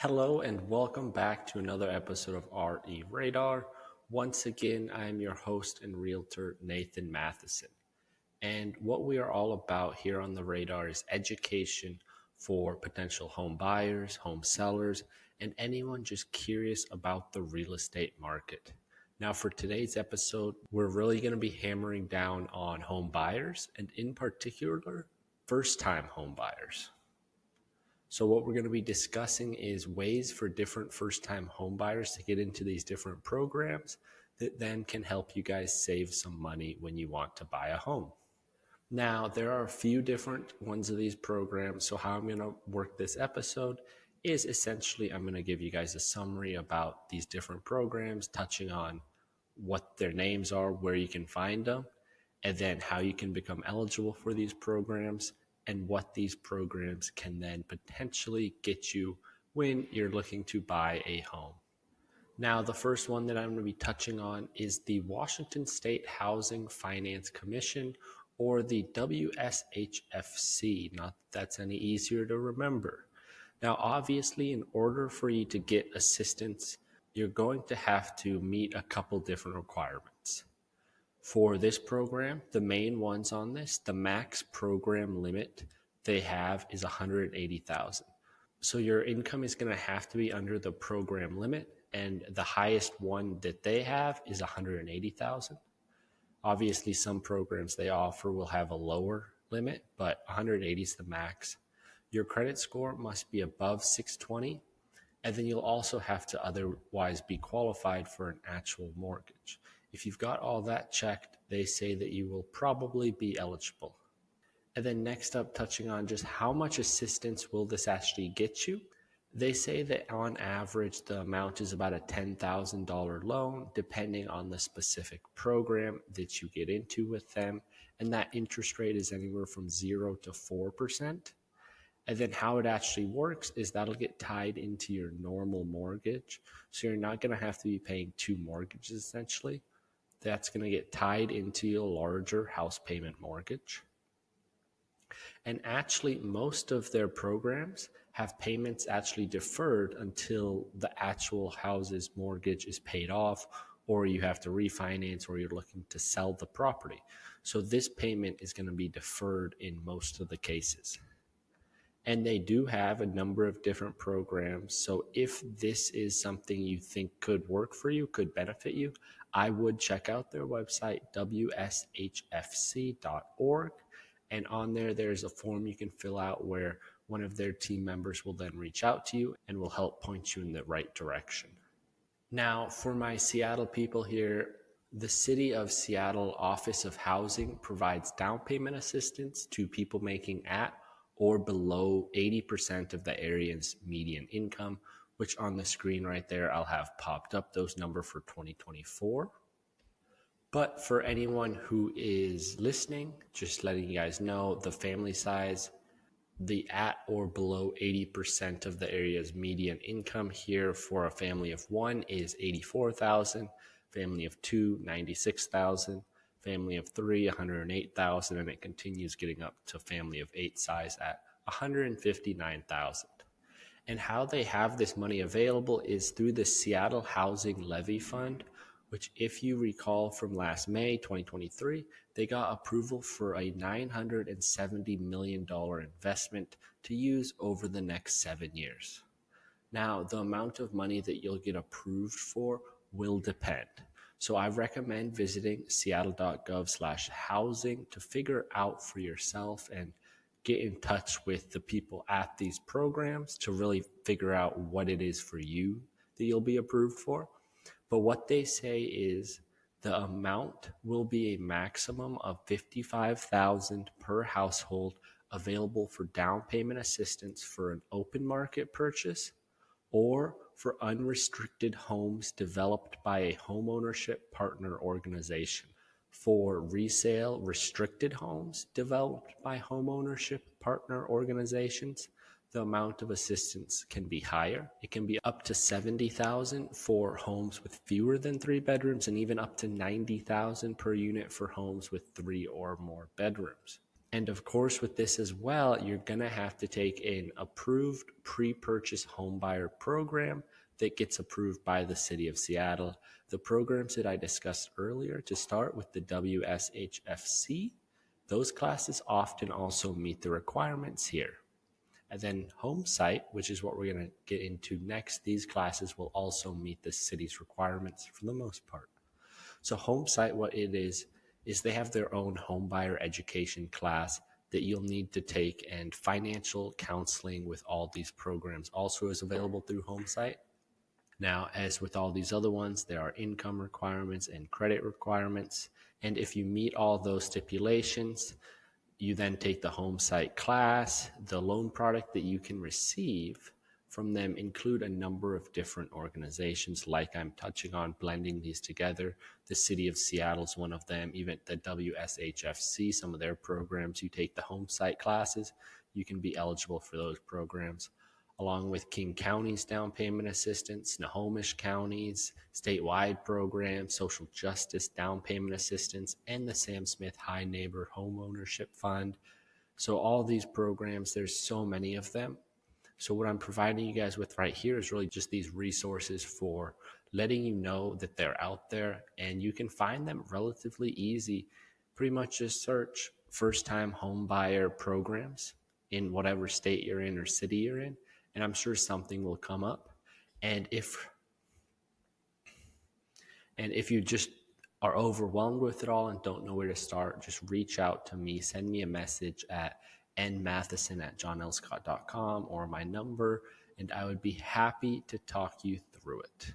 Hello and welcome back to another episode of RE Radar. Once again, I am your host and realtor, Nathan Matheson. And what we are all about here on the radar is education for potential home buyers, home sellers, and anyone just curious about the real estate market. Now, for today's episode, we're really going to be hammering down on home buyers and, in particular, first time home buyers. So what we're going to be discussing is ways for different first-time home buyers to get into these different programs that then can help you guys save some money when you want to buy a home. Now, there are a few different ones of these programs. So how I'm going to work this episode is essentially I'm going to give you guys a summary about these different programs, touching on what their names are, where you can find them, and then how you can become eligible for these programs and what these programs can then potentially get you when you're looking to buy a home. Now, the first one that I'm going to be touching on is the Washington State Housing Finance Commission, or the WSHFC. Not that that's any easier to remember. Now, obviously, in order for you to get assistance, you're going to have to meet a couple different requirements. For this program, the main ones on this, the max program limit they have is $180,000. So your income is going to have to be under the program limit, and the highest one that they have is $180,000. Obviously, some programs they offer will have a lower limit, but 180 is the max. Your credit score must be above 620, and then you'll also have to otherwise be qualified for an actual mortgage. If you've got all that checked, they say that you will probably be eligible. And then next up, touching on just how much assistance will this actually get you? They say that on average, the amount is about a $10,000 loan, depending on the specific program that you get into with them. And that interest rate is anywhere from 0 to 4%. And then how it actually works is that'll get tied into your normal mortgage. So you're not going to have to be paying two mortgages essentially. That's going to get tied into your larger house payment mortgage. And actually, most of their programs have payments actually deferred until the actual house's mortgage is paid off, or you have to refinance, or you're looking to sell the property. So this payment is going to be deferred in most of the cases. And they do have a number of different programs. So if this is something you think could work for you, could benefit you, I would check out their website, WSHFC.org. And on there, there's a form you can fill out where one of their team members will then reach out to you and will help point you in the right direction. Now, for my Seattle people here, the City of Seattle Office of Housing provides down payment assistance to people making at or below 80% of the area's median income, which on the screen right there, I'll have popped up those numbers for 2024. But for anyone who is listening, just letting you guys know, the family size, the at or below 80% of the area's median income here for a family of one is $84,000, family of two, $96,000, family of three, $108,000, and it continues getting up to family of eight size at $159,000. And how they have this money available is through the Seattle Housing Levy Fund, which, if you recall from last May 2023, they got approval for a $970 million investment to use over the next 7 years. Now, the amount of money that you'll get approved for will depend. So I recommend visiting seattle.gov/housing to figure out for yourself and get in touch with the people at these programs to really figure out what it is for you that you'll be approved for. But what they say is the amount will be a maximum of $55,000 per household available for down payment assistance for an open market purchase or for unrestricted homes developed by a homeownership partner organization. For resale restricted homes developed by homeownership partner organizations, the amount of assistance can be higher. It can be up to $70,000 for homes with fewer than 3 bedrooms, and even up to $90,000 per unit for homes with 3 or more bedrooms. And of course, with this as well, you're going to have to take an approved pre-purchase homebuyer program that gets approved by the city of Seattle. The programs that I discussed earlier, to start with the WSHFC, those classes often also meet the requirements here. And then home site, which is what we're going to get into next, these classes will also meet the city's requirements for the most part. So home site, what it is they have their own home buyer education class that you'll need to take, and financial counseling with all these programs also is available through home site. Now, as with all these other ones, there are income requirements and credit requirements. And if you meet all those stipulations, you then take the home site class. The loan product that you can receive from them include a number of different organizations, like I'm touching on, blending these together. The city of Seattle is one of them, even the WSHFC, some of their programs. You take the home site classes, you can be eligible for those programs, along with King County's down payment assistance, Snohomish County's statewide program, social justice down payment assistance, and the Sam Smith High Neighbor Homeownership Fund. So all these programs, there's so many of them. So what I'm providing you guys with right here is really just these resources for letting you know that they're out there, and you can find them relatively easy. Pretty much just search first-time home buyer programs in whatever state you're in or city you're in, and I'm sure something will come up. And if you just are overwhelmed with it all and don't know where to start, just reach out to me. Send me a message at nmatheson@johnelscott.com or my number, and I would be happy to talk you through it.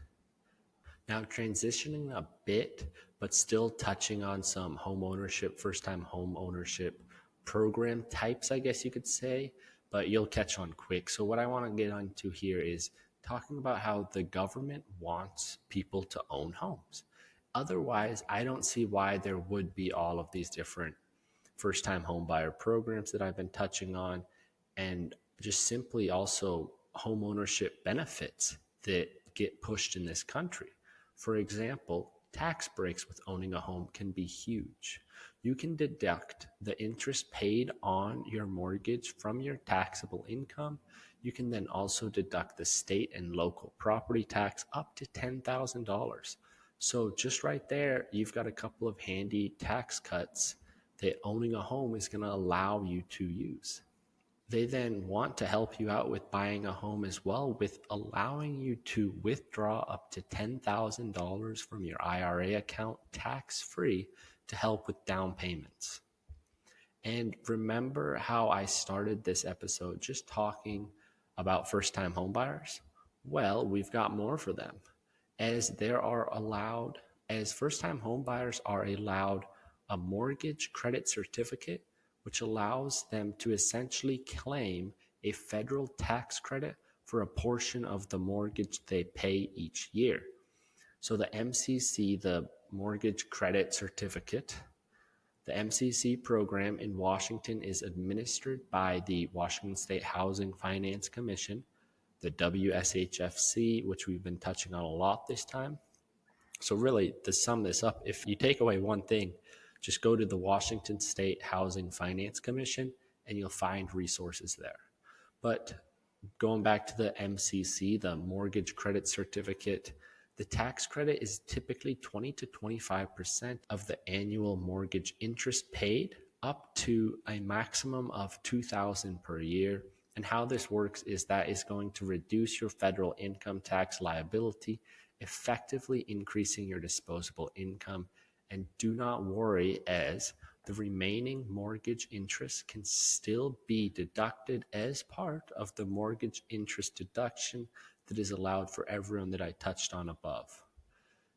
Now, transitioning a bit, but still touching on some home ownership, first-time home ownership program types, I guess you could say, but you'll catch on quick. So what I want to get onto here is talking about how the government wants people to own homes. Otherwise, I don't see why there would be all of these different first-time home buyer programs that I've been touching on, and just simply also home ownership benefits that get pushed in this country. For example, tax breaks with owning a home can be huge. You can deduct the interest paid on your mortgage from your taxable income. You can then also deduct the state and local property tax up to $10,000. So just right there, you've got a couple of handy tax cuts that owning a home is going to allow you to use. They then want to help you out with buying a home as well, with allowing you to withdraw up to $10,000 from your IRA account tax-free to help with down payments. And remember how I started this episode just talking about first-time home buyers? Well, we've got more for them, as first-time home buyers are allowed a mortgage credit certificate, which allows them to essentially claim a federal tax credit for a portion of the mortgage they pay each year. So the MCC, the Mortgage Credit Certificate, the MCC program in Washington is administered by the Washington State Housing Finance Commission, the WSHFC, which we've been touching on a lot this time. So really, to sum this up, if you take away one thing, just go to the Washington State Housing Finance Commission and you'll find resources there. But going back to the MCC, the Mortgage Credit Certificate, the tax credit is typically 20 to 25% of the annual mortgage interest paid, up to a maximum of $2,000 per year. And how this works is that is going to reduce your federal income tax liability, effectively increasing your disposable income. And do not worry, as the remaining mortgage interest can still be deducted as part of the mortgage interest deduction that is allowed for everyone that I touched on above.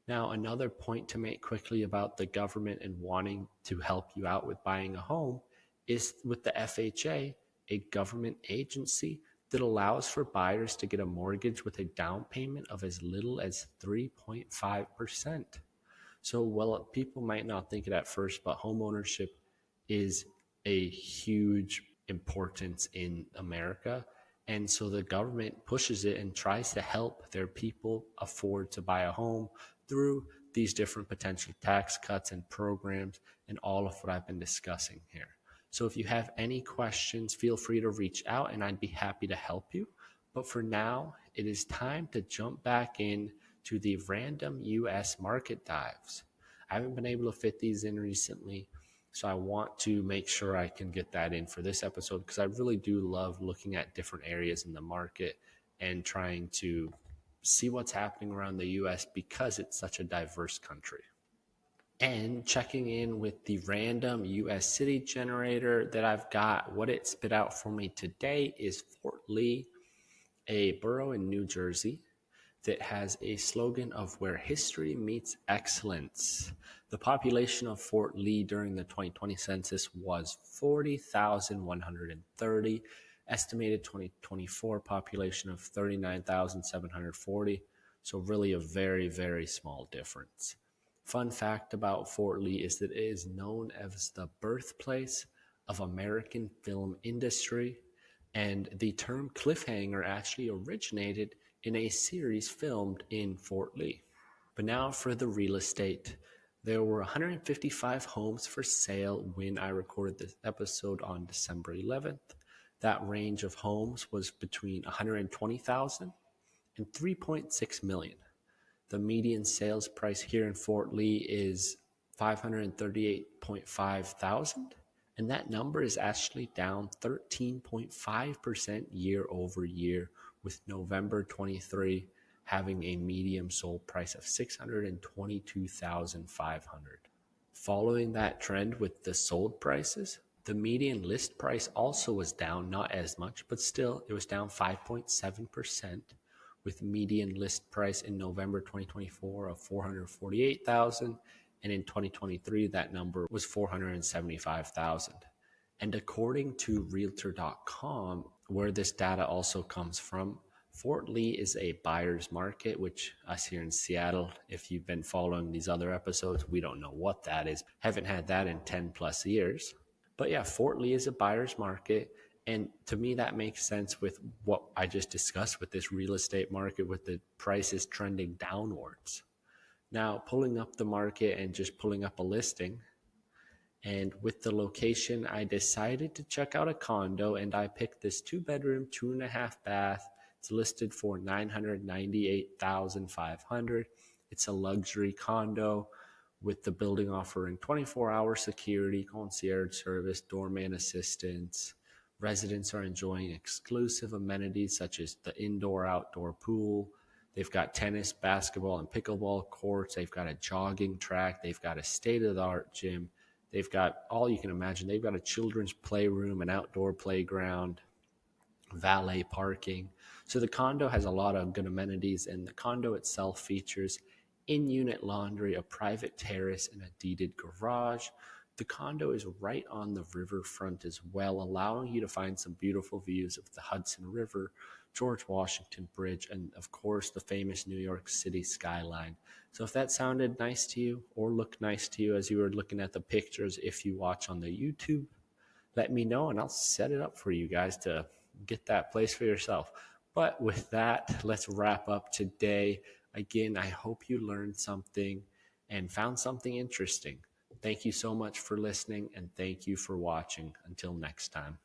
Now, another point to make quickly about the government and wanting to help you out with buying a home is with the FHA, a government agency that allows for buyers to get a mortgage with a down payment of as little as 3.5%. So, well, people might not think it at first, but homeownership is a huge importance in America. And so the government pushes it and tries to help their people afford to buy a home through these different potential tax cuts and programs and all of what I've been discussing here. So if you have any questions, feel free to reach out and I'd be happy to help you. But for now, it is time to jump back in to the random US market dives. I haven't been able to fit these in recently, so I want to make sure I can get that in for this episode because I really do love looking at different areas in the market and trying to see what's happening around the US because it's such a diverse country. And checking in with the random US city generator that I've got, what it spit out for me today is Fort Lee, a borough in New Jersey that has a slogan of where history meets excellence. The population of Fort Lee during the 2020 census was 40,130, estimated 2024 population of 39,740. So really a very, very small difference. Fun fact about Fort Lee is that it is known as the birthplace of American film industry, and the term cliffhanger actually originated in a series filmed in Fort Lee. But now for the real estate. There were 155 homes for sale when I recorded this episode on December 11th. That range of homes was between 120,000 and 3.6 million. The median sales price here in Fort Lee is 538.5 thousand, and that number is actually down 13.5% year over year, with November 23 having a median sold price of 622,500. Following that trend with the sold prices, the median list price also was down, not as much, but still it was down 5.7%. With median list price in November 2024 of 448,000, and in 2023 that number was 475,000. And according to realtor.com, where this data also comes from, Fort Lee is a buyer's market, which us here in Seattle, if you've been following these other episodes, we don't know what that is. Haven't had that in 10 plus years. But yeah, Fort Lee is a buyer's market. And to me, that makes sense with what I just discussed with this real estate market, with the prices trending downwards. Now, pulling up the market and just pulling up a listing, and with the location, I decided to check out a condo, and I picked this 2-bedroom, 2.5 bath. It's listed for $998,500. It's a luxury condo with the building offering 24-hour security, concierge service, doorman assistance. Residents are enjoying exclusive amenities such as the indoor-outdoor pool. They've got tennis, basketball, and pickleball courts. They've got a jogging track. They've got a state-of-the-art gym. They've got all you can imagine. They've got a children's playroom, an outdoor playground, valet parking. So the condo has a lot of good amenities, and the condo itself features in-unit laundry, a private terrace, and a deeded garage. The condo is right on the riverfront as well, allowing you to find some beautiful views of the Hudson River, George Washington Bridge, and of course the famous New York City skyline. So if that sounded nice to you or looked nice to you as you were looking at the pictures, if you watch on the YouTube, let me know and I'll set it up for you guys to get that place for yourself. But with that, let's wrap up today. Again, I hope you learned something and found something interesting. Thank you so much for listening, and thank you for watching. Until next time.